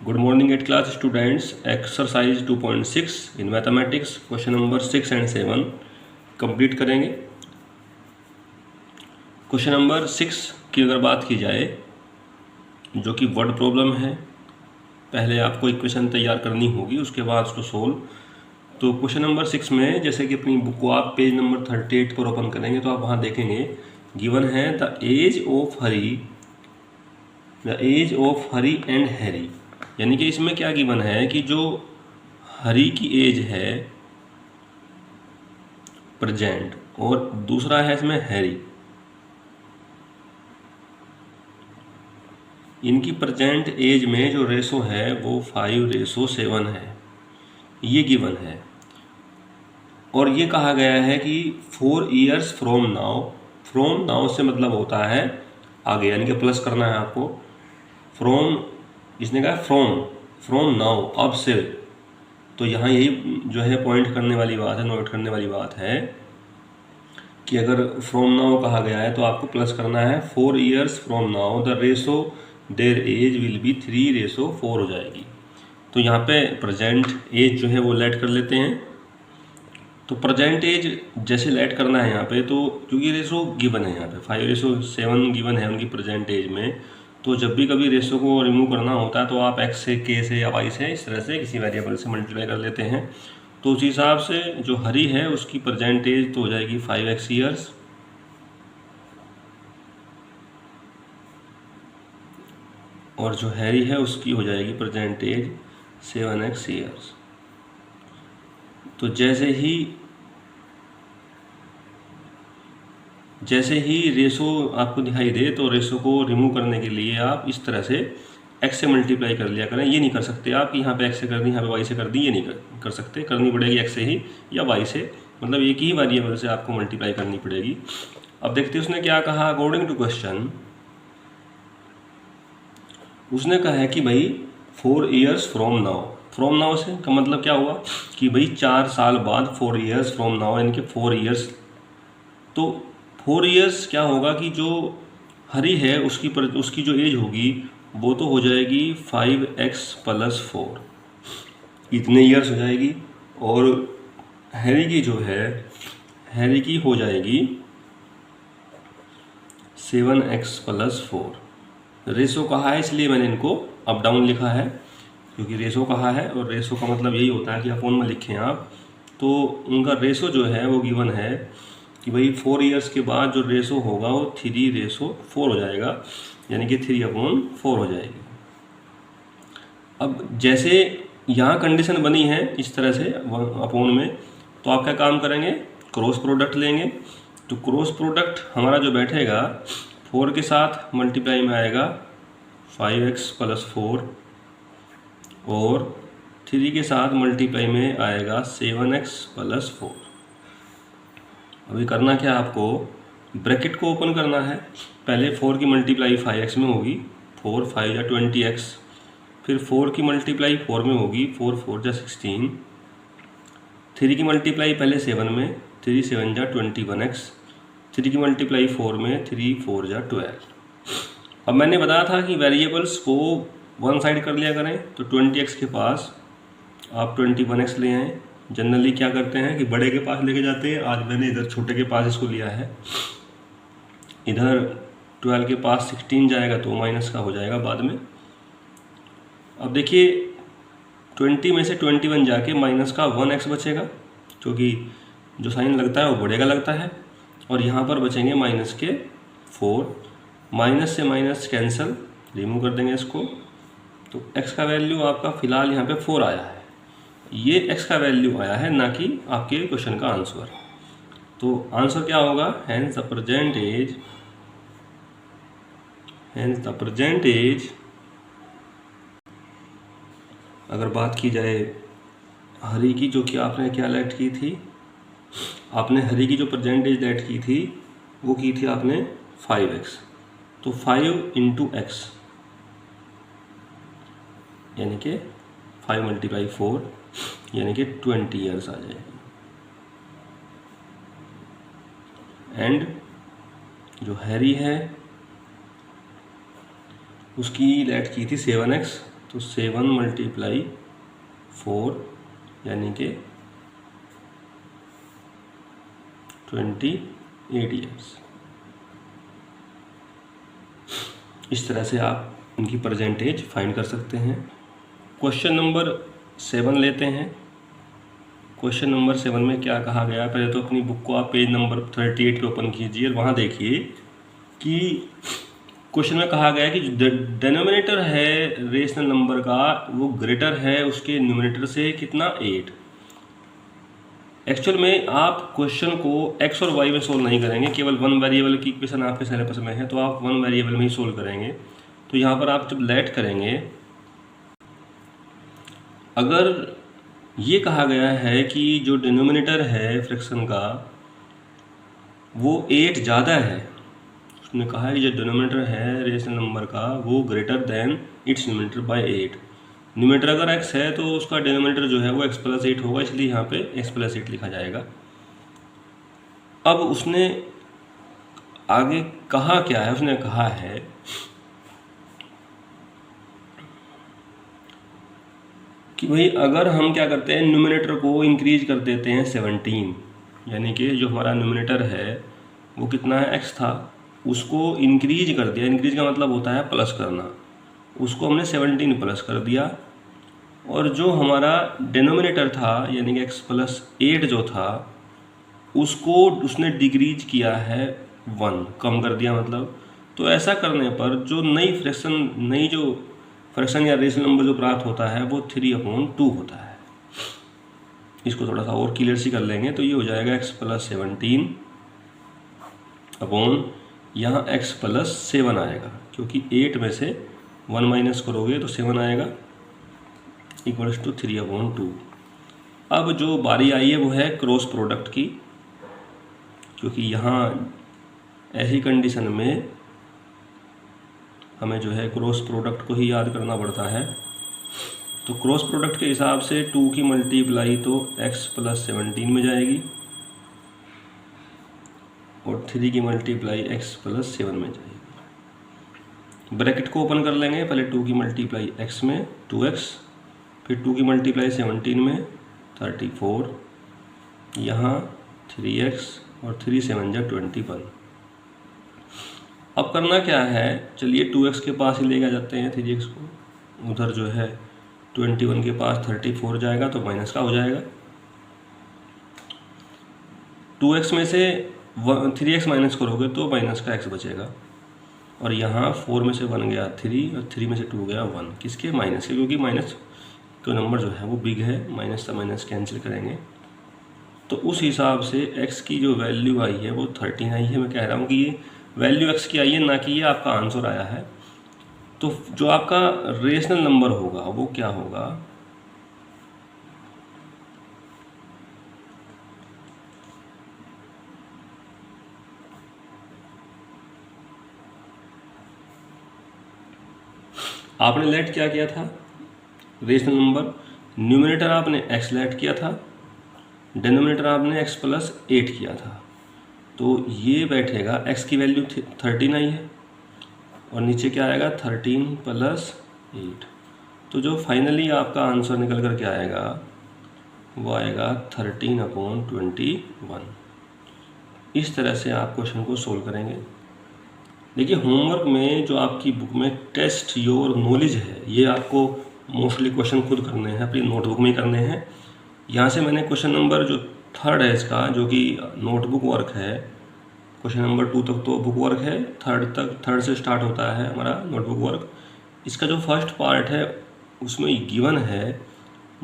Good morning eight class students. Exercise 2.6 in mathematics question number 6 and 7 complete करेंगे। Question number 6 की अगर बात की जाए जो कि वर्ड प्रॉब्लम है, पहले आपको इक्वेशन तैयार करनी होगी, उसके बाद उसको सोल्व। तो क्वेश्चन नंबर 6 में जैसे कि अपनी बुक को आप पेज नंबर 38 पर ओपन करेंगे तो आप वहाँ देखेंगे गिवन है the age of Hari and Harry. यानी कि इसमें क्या गिवन है कि जो हरी की एज है प्रेजेंट और दूसरा है इसमें हैरी, इनकी प्रेजेंट एज में जो रेशो है वो 5:7 है, ये गिवन है। और ये कहा गया है कि 4 years फ्रॉम नाउ से मतलब होता है आगे, यानी कि प्लस करना है आपको। फ्रॉम, इसने कहा फ्रॉम नाउ, अब से। तो यहाँ यही जो है पॉइंट करने वाली बात है, नोट करने वाली बात है कि अगर फ्रॉम नाउ कहा गया है तो आपको प्लस करना है। 4 years from now the ratio their age will be 3:4 हो जाएगी। तो यहाँ पे प्रेजेंट एज जो है वो लेट कर लेते हैं। तो प्रेजेंट एज जैसे लेट करना है यहाँ पे, तो क्योंकि रेशो गिवन है यहाँ पे 5:7 गिवन है उनकी प्रेजेंट एज में, तो जब भी कभी रेशो को रिमूव करना होता है तो आप x से, k से या y से, इस तरह से किसी वेरिएबल से मल्टीप्लाई कर लेते हैं। तो उस हिसाब से जो हरी है उसकी प्रेजेंट एज तो हो जाएगी 5x ईयर्स, और जो हैरी है उसकी हो जाएगी प्रेजेंट एज 7x ईयर्स। तो जैसे ही रेशो आपको दिखाई दे तो रेशो को रिमूव करने के लिए आप इस तरह से x से मल्टीप्लाई कर लिया करें। ये नहीं कर सकते आप कि यहाँ पे x से कर दी, यहाँ पे y से कर दी, ये नहीं कर सकते। करनी पड़ेगी x से ही या y से, मतलब एक ही वेरिएबल से आपको मल्टीप्लाई करनी पड़ेगी। अब देखते हैं उसने क्या कहा। अकॉर्डिंग टू क्वेश्चन उसने कहा है कि भाई 4 years फ्रॉम नाउ से का मतलब क्या हुआ कि भाई 4 साल बाद 4 years फ्रॉम नाउ, यानी कि 4 years। तो 4 years क्या होगा कि जो हरी है उसकी जो एज होगी वो तो हो जाएगी 5x + 4, इतने ईयर्स हो जाएगी। और हैरी की जो है, हैरी की हो जाएगी 7x + 4। रेशो कहा है इसलिए मैंने इनको अप डाउन लिखा है, क्योंकि रेशो कहा है और रेशो का मतलब यही होता है कि अपोन में लिखें आप। तो उनका रेशो जो है वो गिवन है कि भाई 4 years के बाद जो रेशो होगा वो 3:4 हो जाएगा, यानी कि 3/4 हो जाएगी। अब जैसे यहाँ कंडीशन बनी है इस तरह से अपोन में, तो आप क्या काम करेंगे, क्रॉस प्रोडक्ट लेंगे। तो क्रॉस प्रोडक्ट हमारा जो बैठेगा 4 के साथ मल्टीप्लाई में आएगा 5x + 4, और 3 के साथ मल्टीप्लाई में आएगा 7x + 4। अभी करना क्या आपको, ब्रैकेट को ओपन करना है। पहले 4 की मल्टीप्लाई 5x में होगी, 4 5 या 20x। फिर 4 की मल्टीप्लाई 4 में होगी, 4 4 जा 16। 3 की मल्टीप्लाई पहले 7 में, 3 7 जा 21x। 3 की मल्टीप्लाई 4 में, 3 4 जा 12। अब मैंने बताया था कि वेरिएबल्स को वन साइड कर लिया करें, तो 20x के पास आप 21x ले आएँ। जनरली क्या करते हैं कि बड़े के पास लेके जाते हैं, आज मैंने इधर छोटे के पास इसको लिया है। इधर 12 के पास 16 जाएगा तो माइनस का हो जाएगा बाद में। अब देखिए 20 में से 21 जाके माइनस का 1x बचेगा, क्योंकि जो साइन लगता है वो बड़े का लगता है। और यहाँ पर बचेंगे माइनस के 4, माइनस से माइनस कैंसिल, रिमूव कर देंगे इसको। तो x का वैल्यू आपका फ़िलहाल यहाँ पे 4 आया है, ये x का वैल्यू आया है, ना कि आपके क्वेश्चन का आंसर। तो आंसर क्या होगा, हेंस द प्रेजेंट एज अगर बात की जाए हरी की, जो कि आपने क्या लेट की थी, आपने हरी की जो प्रेजेंट एज लेट की थी वो की थी आपने 5x। तो 5 × x यानी कि 5 × 4 यानी कि 20 ईयर्स आ जाएगी। एंड जो हैरी है उसकी लेट की थी 7x, तो तो 7 × 4 यानी कि 28 ईयर्स। इस तरह से आप इनकी परसेंटेज फाइंड कर सकते हैं। क्वेश्चन नंबर 7 लेते हैं। क्वेश्चन नंबर 7 में क्या कहा गया, पहले तो अपनी बुक को आप पेज नंबर 38 पे ओपन कीजिए और वहाँ देखिए कि क्वेश्चन में कहा गया कि जो डिनोमिनेटर है रेशनल नंबर का वो ग्रेटर है उसके न्यूमरेटर से कितना, 8। एक्चुअल में आप क्वेश्चन को एक्स और वाई में सोल्व नहीं करेंगे, केवल वन वेरिएबल की इक्वेशन आपके सिलेबस में है तो आप वन वेरिएबल में ही सोल्व करेंगे। तो यहाँ पर आप जब लेट करेंगे, अगर ये कहा गया है कि जो डिनोमिनेटर है फ्रैक्शन का वो 8 ज़्यादा है, उसने कहा है कि जो डिनोमिनेटर है रेशनल नंबर का वो greater than it's numerator bye 8। Numerator अगर x है तो उसका डिनोमिनेटर जो है वो x + 8 होगा, इसलिए यहाँ पे x + 8 लिखा जाएगा। अब उसने आगे कहा क्या है, उसने कहा है कि भाई अगर हम क्या करते हैं न्यूमरेटर को इंक्रीज कर देते हैं 17, यानी कि जो हमारा न्यूमरेटर है वो कितना है, x था, उसको इंक्रीज कर दिया। इंक्रीज का मतलब होता है प्लस करना, उसको हमने 17 प्लस कर दिया। और जो हमारा डिनोमिनेटर था यानी कि x + 8 जो था उसको उसने डिक्रीज किया है 1, कम कर दिया मतलब। तो ऐसा करने पर जो नई जो फ्रैक्शन या रेशनल नंबर जो प्राप्त होता है वो 3/2 होता है। इसको थोड़ा सा और क्लियर सी कर लेंगे तो ये हो जाएगा x + 17 अपॉन यहाँ x + 7 आएगा, क्योंकि 8 में से 1 माइनस करोगे तो 7 आएगा, इक्वल्स टू 3/2। अब जो बारी आई है वो है क्रॉस प्रोडक्ट की, क्योंकि यहाँ ऐसी कंडीशन में हमें जो है क्रॉस प्रोडक्ट को ही याद करना पड़ता है। तो क्रॉस प्रोडक्ट के हिसाब से 2 की मल्टीप्लाई तो x + 17 में जाएगी और 3 की मल्टीप्लाई x + 7 में जाएगी। ब्रैकेट को ओपन कर लेंगे, पहले 2 की मल्टीप्लाई x में 2x, फिर 2 की मल्टीप्लाई 17 में 34, यहाँ 3x और 3 7 जा 21। अब करना क्या है, चलिए 2x के पास ही लेके जाते हैं 3x को, उधर जो है 21 के पास 34 जाएगा तो माइनस का हो जाएगा। 2x में से 3x माइनस करोगे तो माइनस का x बचेगा, और यहाँ 4 में से 1 गया 3 और 3 में से 2 गया 1, किसके, माइनस के, क्योंकि माइनस का नंबर जो है वो बिग है, माइनस का माइनस कैंसिल करेंगे। तो उस हिसाब से x की जो वैल्यू आई है वो 13 आई है। मैं कह रहा हूँ कि ये वैल्यू x की आई है, ना कि ये आपका आंसर आया है। तो जो आपका रेशनल नंबर होगा वो क्या होगा, आपने लेट क्या किया था, रेशनल नंबर, न्यूमरेटर आपने x लेट किया था, डिनोमिनेटर आपने x + 8 किया था। तो ये बैठेगा, x की वैल्यू 13 आई है और नीचे क्या आएगा 13 + 8। तो जो फाइनली आपका आंसर निकल कर क्या आएगा वो आएगा 13/21। इस तरह से आप क्वेश्चन को सोल्व करेंगे। देखिए होमवर्क में जो आपकी बुक में टेस्ट योर नॉलेज है, ये आपको मोस्टली क्वेश्चन खुद करने हैं, अपनी नोटबुक में ही करने हैं। यहाँ से मैंने क्वेश्चन नंबर जो 3rd है इसका, जो कि नोटबुक वर्क है, क्वेश्चन नंबर 2 तक तो बुक वर्क है, 3rd से स्टार्ट होता है हमारा नोटबुक वर्क। इसका जो फर्स्ट पार्ट है उसमें गिवन है,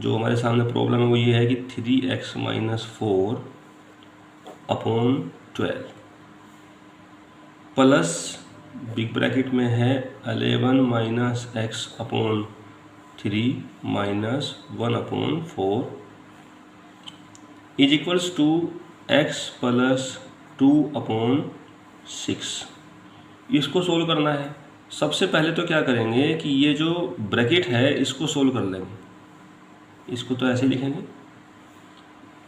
जो हमारे सामने प्रॉब्लम है वो ये है कि 3x - 4 upon 12 plus big bracket में है 11 - x upon 3 minus 1/4 is equals to x + 2/6। इसको सोल्व करना है। सबसे पहले तो क्या करेंगे कि ये जो ब्रैकेट है इसको सोल्व कर लेंगे, इसको तो ऐसे लिखेंगे,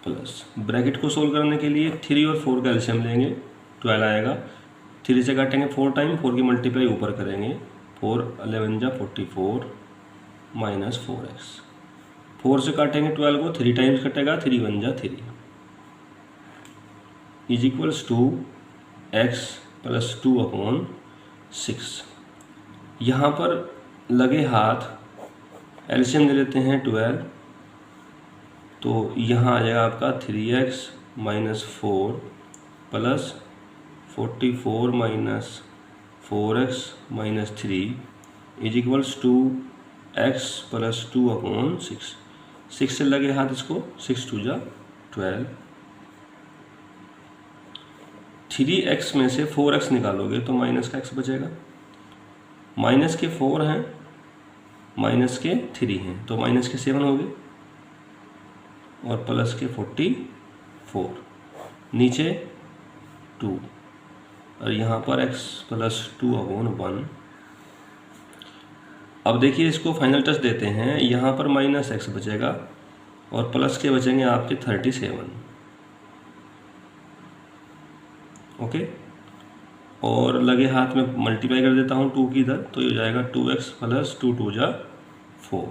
प्लस ब्रैकेट को सोल्व करने के लिए 3 और 4 का एलसीएम लेंगे, 12 आएगा। 3 से काटेंगे 4 टाइम, 4 की मल्टीप्लाई ऊपर करेंगे, 4 11 जा 44 माइनस 4x। 4 से काटेंगे 12 को, 3 टाइम्स कटेगा, 3 1 जा 3 is equals to x plus 2/6। यहाँ पर लगे हाथ एलसीएम ले लेते हैं 12, तो यहाँ आ जाएगा आपका 3x minus 4 plus 44 minus 4x minus 3 is equals to x plus 2/6। 6 से लगे हाथ इसको, 6 2 जा 12। 3x में से 4x निकालोगे तो माइनस का x बचेगा। माइनस के 4 हैं, माइनस के 3 हैं, तो माइनस के 7 हो गए और प्लस के 44, नीचे 2 और यहाँ पर x प्लस 2/1। अब देखिए इसको फाइनल टच देते हैं, यहाँ पर माइनस x बचेगा और प्लस के बचेंगे आपके 37। ओके, और लगे हाथ में मल्टीप्लाई कर देता हूँ 2 की इधर, तो ये हो जाएगा 2x प्लस 2 2 जा 4।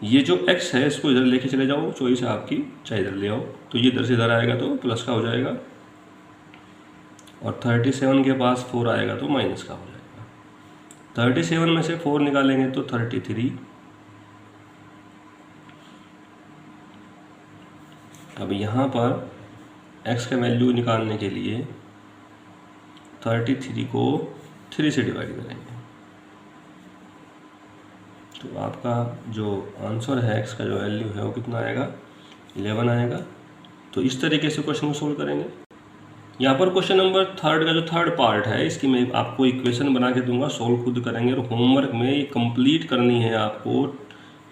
ये जो x है इसको इधर लेके चले जाओ, चॉइस है आपकी, चाहे इधर ले आओ, तो ये इधर से इधर आएगा तो प्लस का हो जाएगा और 37 के पास 4 आएगा तो माइनस का हो जाएगा। 37 में से 4 निकालेंगे तो 33। अब यहाँ पर x का वैल्यू निकालने के लिए 33 को 3 से डिवाइड करेंगे, तो आपका जो आंसर है x का जो वैल्यू है वो कितना आएगा, 11 आएगा। तो इस तरीके से क्वेश्चन को सोल्व करेंगे। यहाँ पर क्वेश्चन नंबर 3 का जो थर्ड पार्ट है, इसकी मैं आपको इक्वेशन बना के दूंगा, सोल्व खुद करेंगे और होमवर्क में ये कंप्लीट करनी है आपको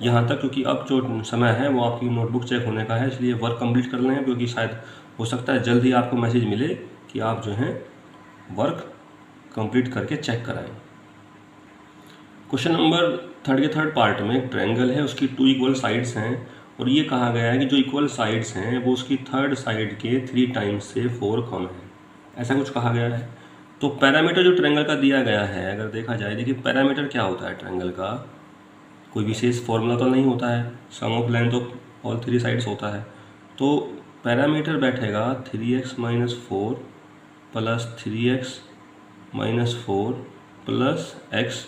यहाँ तक, क्योंकि अब जो समय है वो आपकी नोटबुक चेक होने का है, इसलिए वर्क कंप्लीट कर लें, क्योंकि शायद हो सकता है जल्द ही आपको मैसेज मिले कि आप जो है वर्क कंप्लीट करके चेक कराएं। क्वेश्चन नंबर 3 के थर्ड पार्ट में एक ट्रायंगल है, उसकी 2 इक्वल साइड्स हैं और ये कहा गया है कि जो इक्वल साइड्स हैं वो उसकी थर्ड साइड के 3 टाइम्स से 4 कम है, ऐसा कुछ कहा गया है। तो पैरामीटर जो ट्रायंगल का दिया गया है, अगर देखा जाए, देखिए पैरामीटर क्या होता है ट्रायंगल का, कोई विशेष फॉर्मूला तो नहीं होता है, sum of length of all 3 sides होता है। तो पैरामीटर बैठेगा 3x minus 4 plus 3x minus 4 plus x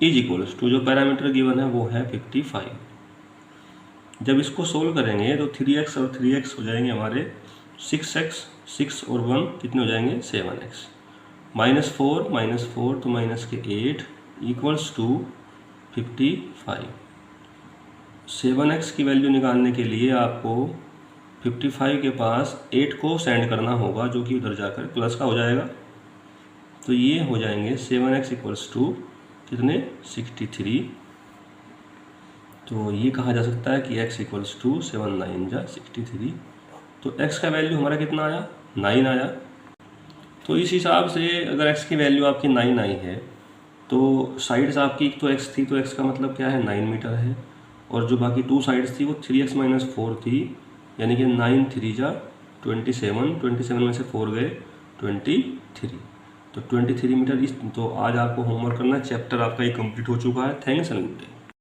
is equals to, जो पैरामीटर गिवन है वो है 55। जब इसको सोल्व करेंगे तो 3x और 3x हो जाएंगे हमारे 6x, 6 और 1 कितने हो जाएंगे 7x, माइनस 4 तो माइनस के 8 इक्वल्स टू 55। 7x की वैल्यू निकालने के लिए आपको 55 के पास 8 को सेंड करना होगा, जो कि उधर जाकर प्लस का हो जाएगा, तो ये हो जाएंगे 7x इक्वल्स टू कितने 63। तो ये कहा जा सकता है कि x इक्वल्स टू 7 9 जा 63। तो x का वैल्यू हमारा कितना आया 9 आया। तो इस हिसाब से अगर x की वैल्यू आपकी 9 आई है तो साइड्स आपकी तो x थी, तो x का मतलब क्या है 9 मीटर है, और जो बाकी 2 साइड्स थी वो 3x माइनस 4 थी, यानी कि 9 3 जा 27 में से 4 गए 23, तो 23 मीटर। तो आज आपको होमवर्क करना है, चैप्टर आपका ये कंप्लीट हो चुका है। Thanks and good day.